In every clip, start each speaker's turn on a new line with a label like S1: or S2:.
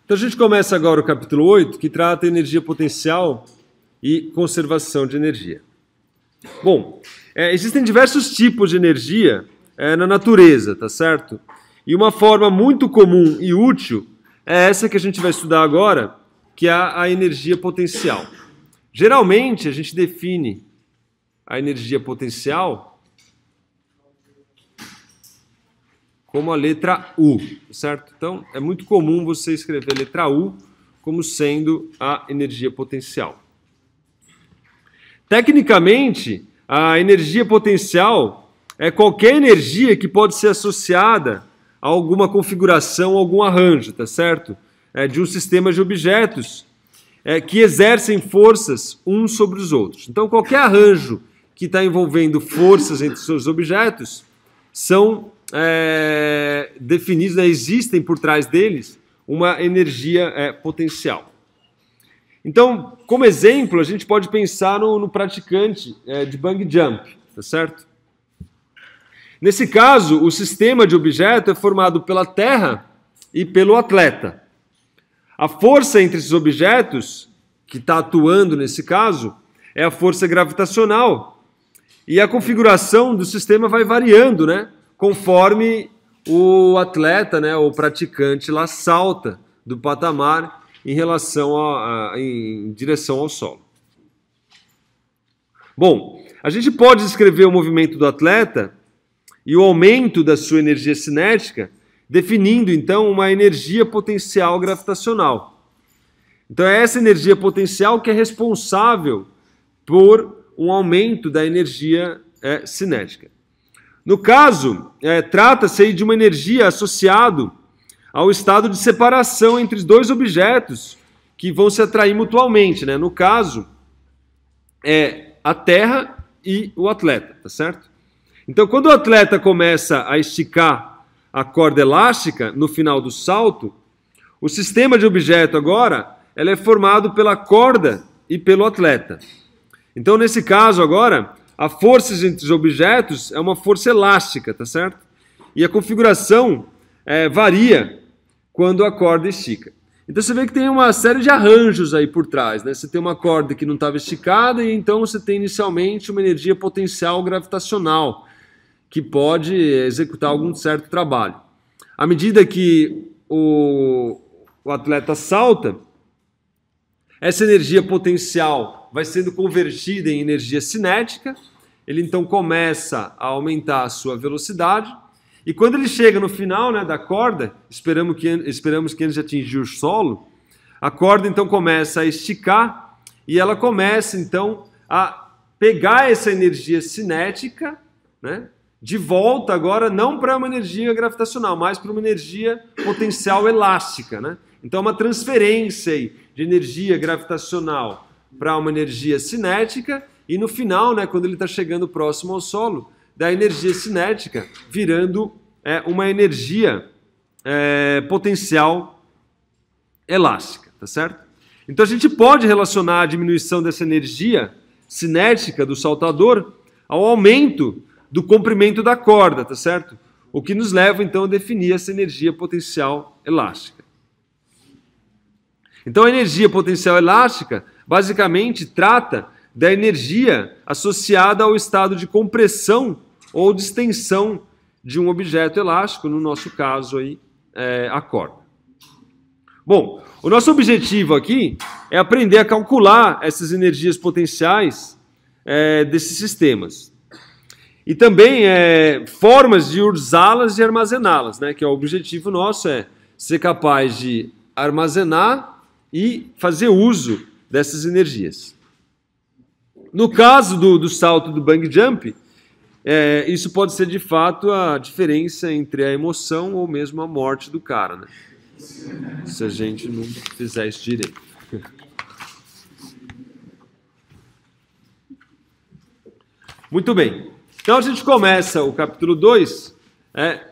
S1: Então a gente começa agora o capítulo 8, que trata energia potencial e conservação de energia. Bom, existem diversos tipos de energia na natureza, tá certo? E uma forma muito comum e útil é essa que a gente vai estudar agora, que é a energia potencial. Geralmente a gente define a energia potencial como a letra U, certo? Então, é muito comum você escrever a letra U como sendo a energia potencial. Tecnicamente, a energia potencial é qualquer energia que pode ser associada a alguma configuração, algum arranjo, tá certo? De um sistema de objetos que exercem forças uns sobre os outros. Então, qualquer arranjo que está envolvendo forças entre seus objetos são definidos, existem por trás deles uma energia potencial. Então, como exemplo, a gente pode pensar no praticante de bungee jump, tá certo? Nesse caso, o sistema de objeto é formado pela terra e pelo atleta. A força entre esses objetos, que está atuando nesse caso, é a força gravitacional. E a configuração do sistema vai variando, né? Conforme o atleta, né, o praticante lá salta do patamar em direção ao solo. Bom, a gente pode descrever o movimento do atleta e o aumento da sua energia cinética, definindo então uma energia potencial gravitacional. Então é essa energia potencial que é responsável por um aumento da energia cinética. No caso, trata-se aí de uma energia associada ao estado de separação entre os dois objetos que vão se atrair mutuamente, né? No caso, a Terra e o atleta, tá certo? Então, quando o atleta começa a esticar a corda elástica no final do salto, o sistema de objeto agora é formado pela corda e pelo atleta. Então, nesse caso agora, a força entre os objetos é uma força elástica, tá certo? E a configuração varia quando a corda estica. Então você vê que tem uma série de arranjos aí por trás, né? Você tem uma corda que não estava esticada e então você tem inicialmente uma energia potencial gravitacional que pode executar algum certo trabalho. À medida que o atleta salta, essa energia potencial vai sendo convertida em energia cinética, ele então começa a aumentar a sua velocidade, e quando ele chega no final, né, da corda, esperamos que antes de atingir o solo, a corda então começa a esticar, e ela começa então a pegar essa energia cinética, né, de volta agora não para uma energia gravitacional, mas para uma energia potencial elástica, né? Então, uma transferência aí de energia gravitacional para uma energia cinética e no final, né, quando ele está chegando próximo ao solo, da energia cinética virando uma energia potencial elástica, tá certo? Então, a gente pode relacionar a diminuição dessa energia cinética do saltador ao aumento do comprimento da corda, tá certo? O que nos leva, então, a definir essa energia potencial elástica. Então, a energia potencial elástica, basicamente, trata da energia associada ao estado de compressão ou de extensão de um objeto elástico, no nosso caso, aí, a corda. Bom, o nosso objetivo aqui é aprender a calcular essas energias potenciais desses sistemas. E também formas de usá-las e armazená-las, né? Que é o objetivo nosso, ser capaz de armazenar e fazer uso dessas energias. No caso do salto do bungee jump, isso pode ser de fato a diferença entre a emoção ou mesmo a morte do cara, né? Se a gente não fizer isso direito. Muito bem. Então a gente começa o capítulo 2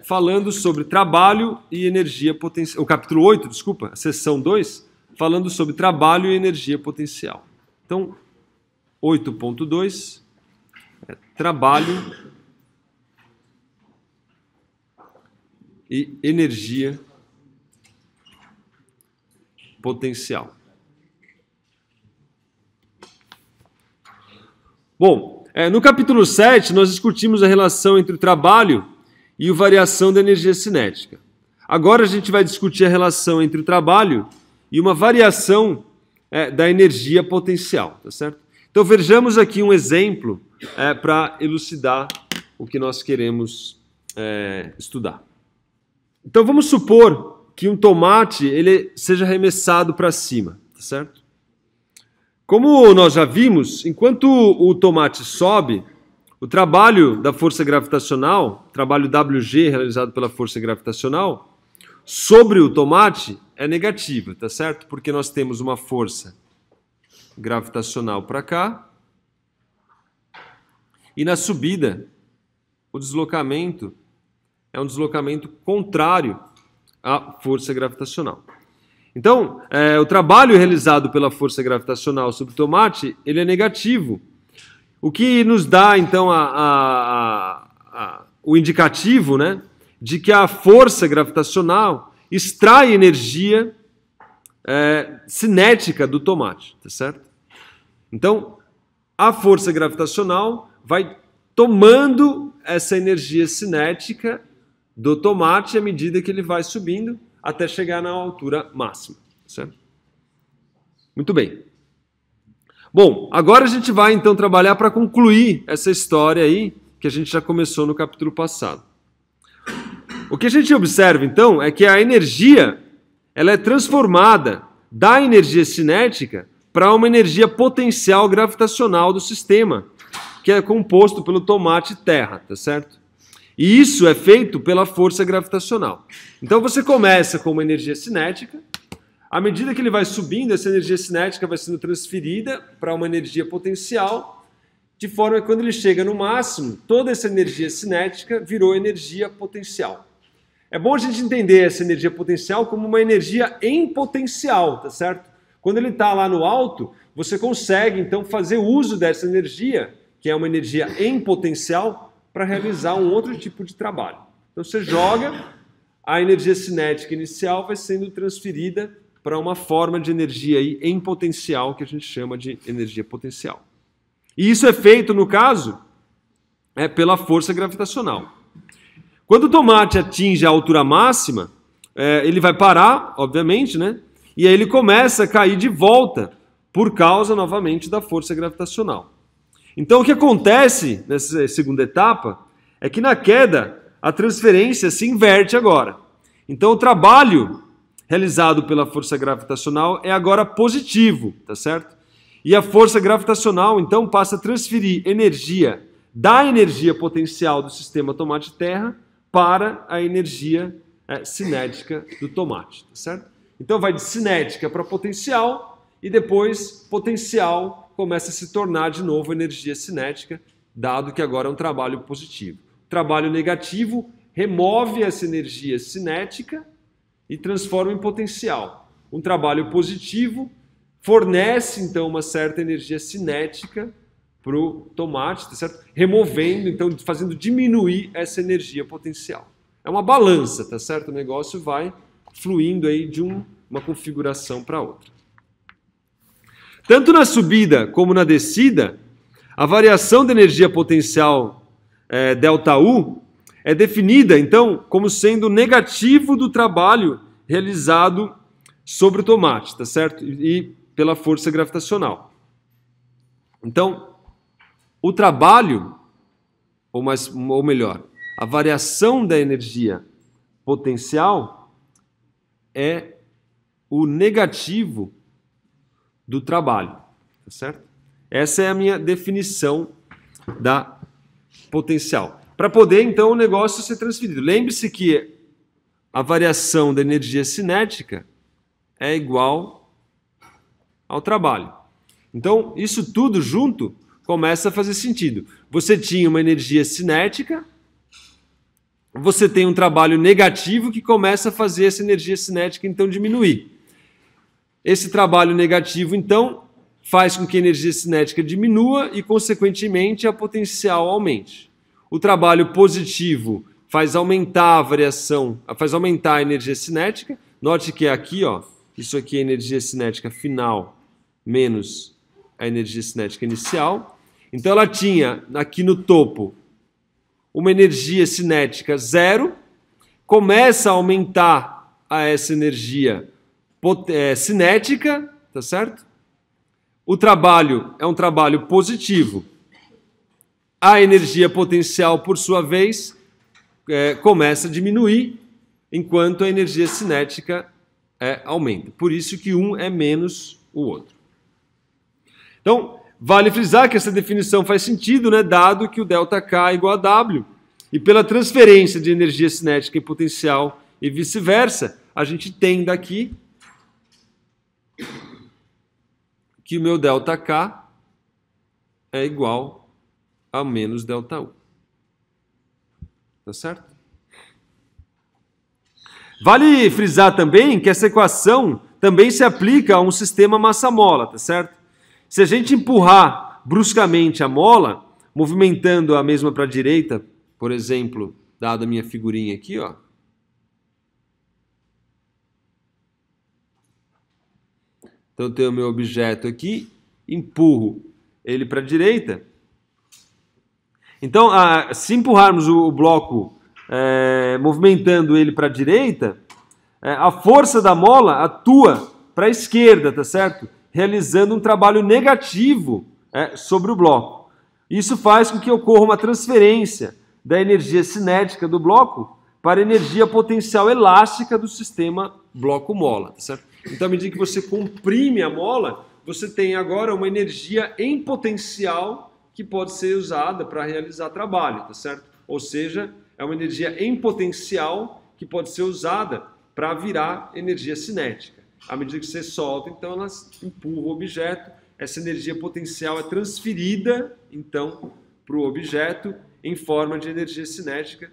S1: falando sobre trabalho e energia potencial. O capítulo 8, desculpa, a seção 2, falando sobre trabalho e energia potencial. Então, 8.2 trabalho e energia potencial. Bom, no capítulo 7 nós discutimos a relação entre o trabalho e a variação da energia cinética. Agora a gente vai discutir a relação entre o trabalho e uma variação da energia potencial, tá certo? Então vejamos aqui um exemplo para elucidar o que nós queremos estudar. Então vamos supor que um tomate ele seja arremessado para cima, tá certo? Como nós já vimos, enquanto o tomate sobe, o trabalho da força gravitacional, o trabalho WG realizado pela força gravitacional, sobre o tomate é negativo, tá certo? Porque nós temos uma força gravitacional para cá e na subida o deslocamento é um deslocamento contrário à força gravitacional. Então, o trabalho realizado pela força gravitacional sobre o tomate, ele é negativo. O que nos dá, então, o indicativo, né, de que a força gravitacional extrai energia cinética do tomate, tá certo? Então, a força gravitacional vai tomando essa energia cinética do tomate à medida que ele vai subindo até chegar na altura máxima, certo? Muito bem. Bom, agora a gente vai então trabalhar para concluir essa história aí que a gente já começou no capítulo passado. O que a gente observa então é que a energia ela é transformada da energia cinética para uma energia potencial gravitacional do sistema, que é composto pelo tomate terra, tá certo? E isso é feito pela força gravitacional. Então você começa com uma energia cinética, à medida que ele vai subindo, essa energia cinética vai sendo transferida para uma energia potencial, de forma que quando ele chega no máximo, toda essa energia cinética virou energia potencial. É bom a gente entender essa energia potencial como uma energia em potencial, tá certo? Quando ele está lá no alto, você consegue então fazer uso dessa energia, que é uma energia em potencial, para realizar um outro tipo de trabalho. Então você joga, a energia cinética inicial vai sendo transferida para uma forma de energia aí em potencial, que a gente chama de energia potencial. E isso é feito, no caso, pela força gravitacional. Quando o tomate atinge a altura máxima, ele vai parar, obviamente, né? E aí ele começa a cair de volta, por causa, novamente, da força gravitacional. Então, o que acontece nessa segunda etapa é que na queda a transferência se inverte agora. Então, o trabalho realizado pela força gravitacional é agora positivo, tá certo? E a força gravitacional, então, passa a transferir energia da energia potencial do sistema tomate-terra para a energia cinética do tomate, tá certo? Então, vai de cinética para potencial e depois potencial começa a se tornar de novo energia cinética, dado que agora é um trabalho positivo. O trabalho negativo remove essa energia cinética e transforma em potencial. Um trabalho positivo fornece, então, uma certa energia cinética para o tomate, tá certo? Removendo, então, fazendo diminuir essa energia potencial. É uma balança, tá certo? O negócio vai fluindo aí de uma configuração para outra. Tanto na subida como na descida, a variação da energia potencial ΔU é definida, então, como sendo negativo do trabalho realizado sobre o tomate, tá certo? E pela força gravitacional. Então, o trabalho, ou melhor, a variação da energia potencial é o negativo do trabalho, tá certo? Essa é a minha definição da potencial. Para poder, então, o negócio ser transferido. Lembre-se que a variação da energia cinética é igual ao trabalho. Então, isso tudo junto começa a fazer sentido. Você tinha uma energia cinética, você tem um trabalho negativo que começa a fazer essa energia cinética, então, diminuir. Esse trabalho negativo, então, faz com que a energia cinética diminua e, consequentemente, a potencial aumente. O trabalho positivo faz aumentar a variação, faz aumentar a energia cinética. Note que aqui, ó, Isso aqui é a energia cinética final menos a energia cinética inicial. Então ela tinha aqui no topo uma energia cinética 0, começa a aumentar essa energia cinética, tá certo? O trabalho é um trabalho positivo. A energia potencial, por sua vez, começa a diminuir, enquanto a energia cinética aumenta. Por isso que um é menos o outro. Então, vale frisar que essa definição faz sentido, né, dado que o ΔK é igual a W. E pela transferência de energia cinética em potencial e vice-versa, a gente tem daqui que o meu ΔK é igual a menos ΔU. Tá certo? Vale frisar também que essa equação também se aplica a um sistema massa-mola, tá certo? Se a gente empurrar bruscamente a mola, movimentando a mesma para a direita, por exemplo, dada a minha figurinha aqui, ó. Então eu tenho o meu objeto aqui, empurro ele para a direita. Então, se empurrarmos o bloco movimentando ele para a direita, a força da mola atua para a esquerda, tá certo? Realizando um trabalho negativo sobre o bloco. Isso faz com que ocorra uma transferência da energia cinética do bloco para a energia potencial elástica do sistema bloco-mola, tá certo? Então, à medida que você comprime a mola, você tem agora uma energia em potencial que pode ser usada para realizar trabalho, tá certo? Ou seja, é uma energia em potencial que pode ser usada para virar energia cinética. À medida que você solta, então ela empurra o objeto, essa energia potencial é transferida, então, para o objeto em forma de energia cinética,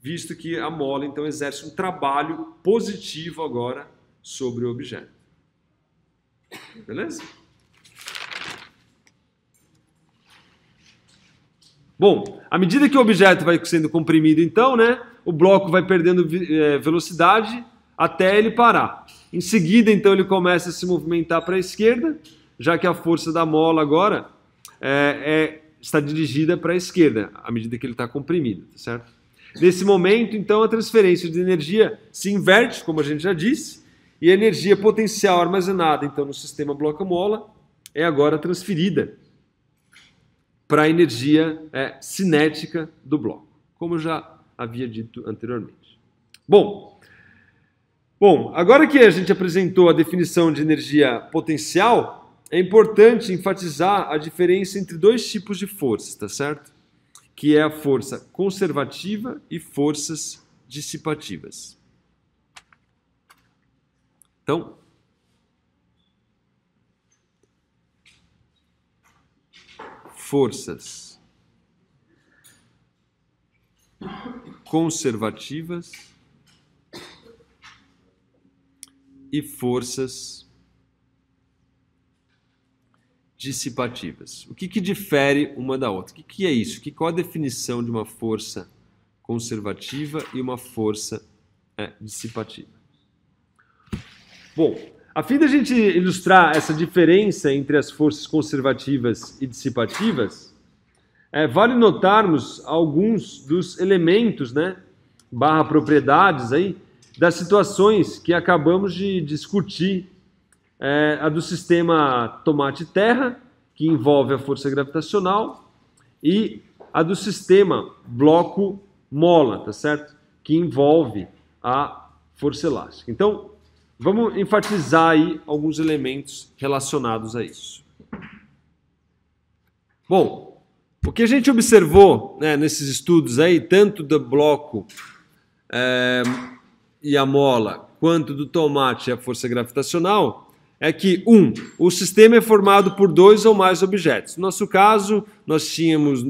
S1: visto que a mola, então, exerce um trabalho positivo agora sobre o objeto. Beleza? Bom, à medida que o objeto vai sendo comprimido, então, né, o bloco vai perdendo velocidade até ele parar. Em seguida, então, ele começa a se movimentar para a esquerda, já que a força da mola agora está dirigida para a esquerda, à medida que ele está comprimido, tá certo? Nesse momento, então, a transferência de energia se inverte, como a gente já disse, e a energia potencial armazenada, então, no sistema bloco-mola é agora transferida para a energia cinética do bloco, como eu já havia dito anteriormente. Bom, agora que a gente apresentou a definição de energia potencial, é importante enfatizar a diferença entre dois tipos de forças, tá certo? Que é a força conservativa e forças dissipativas. Então, forças conservativas e forças dissipativas. O que difere uma da outra? O que é isso? Qual a definição de uma força conservativa e uma força dissipativa? Bom, a fim de a gente ilustrar essa diferença entre as forças conservativas e dissipativas, vale notarmos alguns dos elementos, né, barra propriedades aí, das situações que acabamos de discutir, a do sistema tomate-terra, que envolve a força gravitacional, e a do sistema bloco-mola, tá certo? Que envolve a força elástica. Então, vamos enfatizar aí alguns elementos relacionados a isso. Bom, o que a gente observou, né, nesses estudos aí, tanto do bloco e a mola, quanto do tomate e a força gravitacional, é que, o sistema é formado por dois ou mais objetos. No nosso caso, nós tínhamos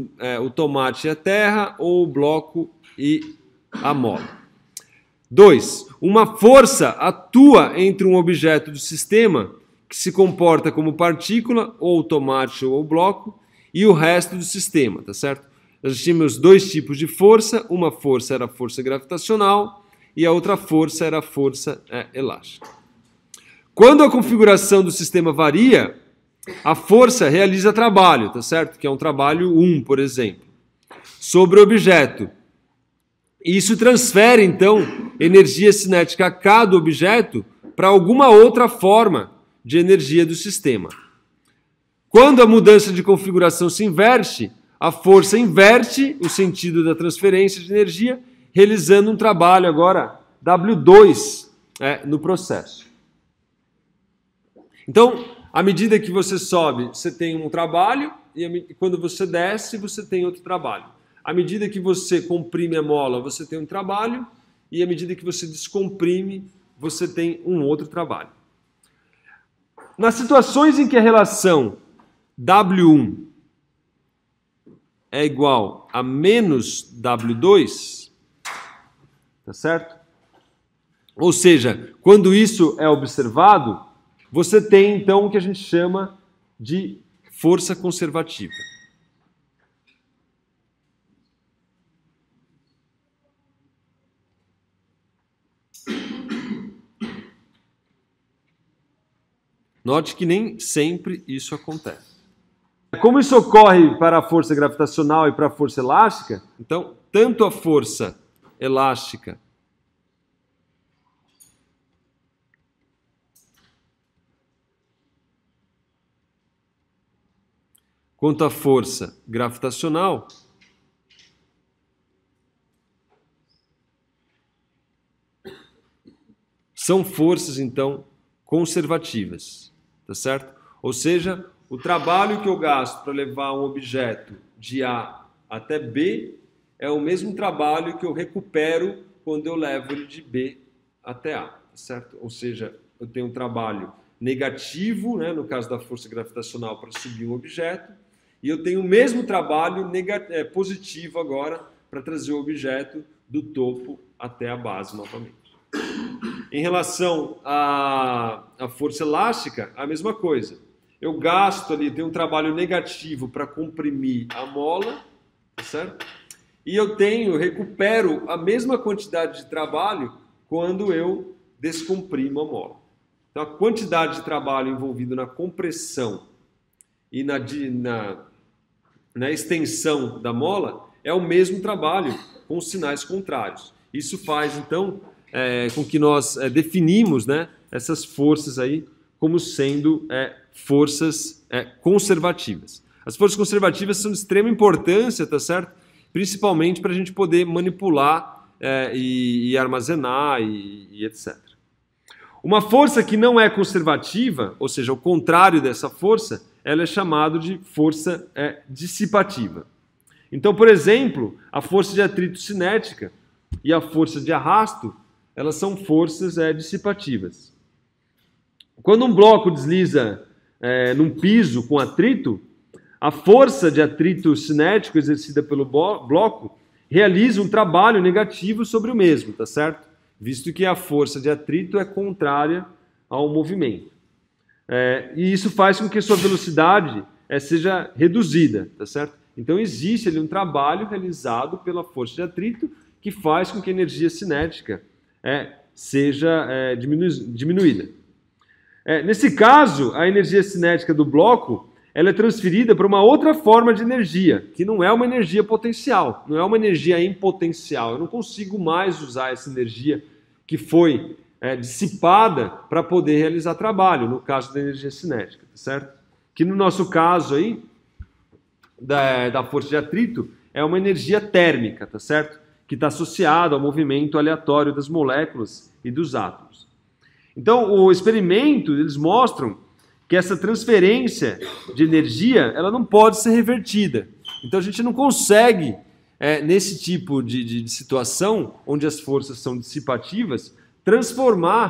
S1: o tomate e a terra, ou o bloco e a mola. 2. Uma força atua entre um objeto do sistema, que se comporta como partícula, ou o tomate ou o bloco, e o resto do sistema, tá certo? Nós tínhamos dois tipos de força, uma força era a força gravitacional e a outra força era a força elástica. Quando a configuração do sistema varia, a força realiza trabalho, tá certo? Que é um trabalho 1, por exemplo, sobre o objeto. E isso transfere, então, energia cinética K do objeto para alguma outra forma de energia do sistema. Quando a mudança de configuração se inverte, a força inverte o sentido da transferência de energia, realizando um trabalho agora W2 no processo. Então, à medida que você sobe, você tem um trabalho, e quando você desce, você tem outro trabalho. À medida que você comprime a mola, você tem um trabalho, e à medida que você descomprime, você tem um outro trabalho. Nas situações em que a relação W1 é igual a menos W2, tá certo? Ou seja, quando isso é observado, você tem então o que a gente chama de força conservativa. Note que nem sempre isso acontece. Como isso ocorre para a força gravitacional e para a força elástica, então, tanto a força elástica quanto a força gravitacional são forças, então, conservativas, tá certo? Ou seja, o trabalho que eu gasto para levar um objeto de A até B é o mesmo trabalho que eu recupero quando eu levo ele de B até A, tá certo? Ou seja, eu tenho um trabalho negativo, né, no caso da força gravitacional, para subir um objeto, e eu tenho o mesmo trabalho positivo agora para trazer o objeto do topo até a base novamente. Em relação à força elástica, a mesma coisa. Eu gasto ali, tenho um trabalho negativo para comprimir a mola, tá certo? E eu recupero a mesma quantidade de trabalho quando eu descomprimo a mola. Então, a quantidade de trabalho envolvido na compressão e na extensão da mola é o mesmo trabalho com sinais contrários. Isso faz, então, com que nós definimos, né, essas forças aí como sendo forças conservativas. As forças conservativas são de extrema importância, tá certo? Principalmente para a gente poder manipular e armazenar e etc. Uma força que não é conservativa, ou seja, o contrário dessa força, ela é chamada de força dissipativa. Então, por exemplo, a força de atrito cinética e a força de arrasto, elas são forças dissipativas. Quando um bloco desliza num piso com atrito, a força de atrito cinético exercida pelo bloco realiza um trabalho negativo sobre o mesmo, tá certo? Visto que a força de atrito é contrária ao movimento. E isso faz com que a sua velocidade seja reduzida, tá certo? Então existe ali um trabalho realizado pela força de atrito que faz com que a energia cinética seja diminuída. Nesse caso, a energia cinética do bloco ela é transferida para uma outra forma de energia, que não é uma energia potencial, não é uma energia em potencial. Eu não consigo mais usar essa energia que foi dissipada para poder realizar trabalho, no caso da energia cinética, tá certo? Que no nosso caso aí, da força de atrito, é uma energia térmica, tá certo? Que está associada ao movimento aleatório das moléculas e dos átomos. Então, o experimento, eles mostram que essa transferência de energia, ela não pode ser revertida. Então, a gente não consegue, nesse tipo de situação, onde as forças são dissipativas,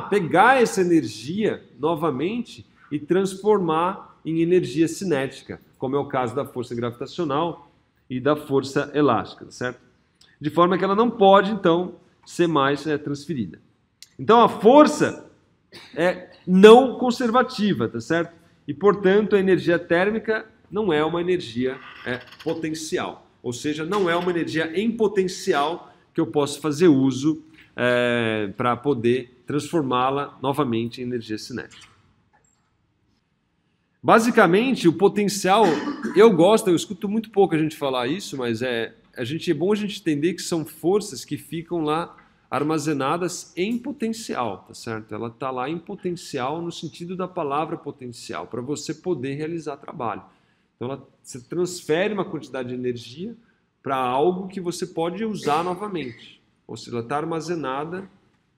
S1: pegar essa energia novamente e transformar em energia cinética, como é o caso da força gravitacional e da força elástica, certo? De forma que ela não pode, então, ser mais transferida. Então, a força é não conservativa, tá certo? E, portanto, a energia térmica não é uma energia potencial. Ou seja, não é uma energia em potencial que eu posso fazer uso para poder transformá-la novamente em energia cinética. Basicamente, o potencial, eu escuto muito pouco a gente falar isso, mas é bom a gente entender que são forças que ficam lá armazenadas em potencial, tá certo? Ela está lá em potencial no sentido da palavra potencial, para você poder realizar trabalho. Então, você transfere uma quantidade de energia para algo que você pode usar novamente. Ou seja, ela está armazenada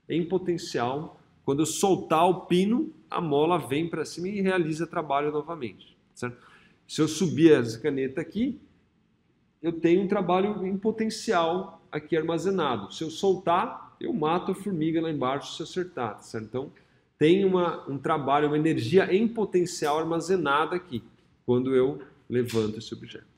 S1: em potencial. Quando eu soltar o pino, a mola vem para cima e realiza trabalho novamente. Certo? Se eu subir essa caneta aqui, eu tenho um trabalho em potencial aqui armazenado. Se eu soltar, eu mato a formiga lá embaixo se eu acertar. Certo? Então, tem um trabalho, uma energia em potencial armazenada aqui, quando eu levanto esse objeto.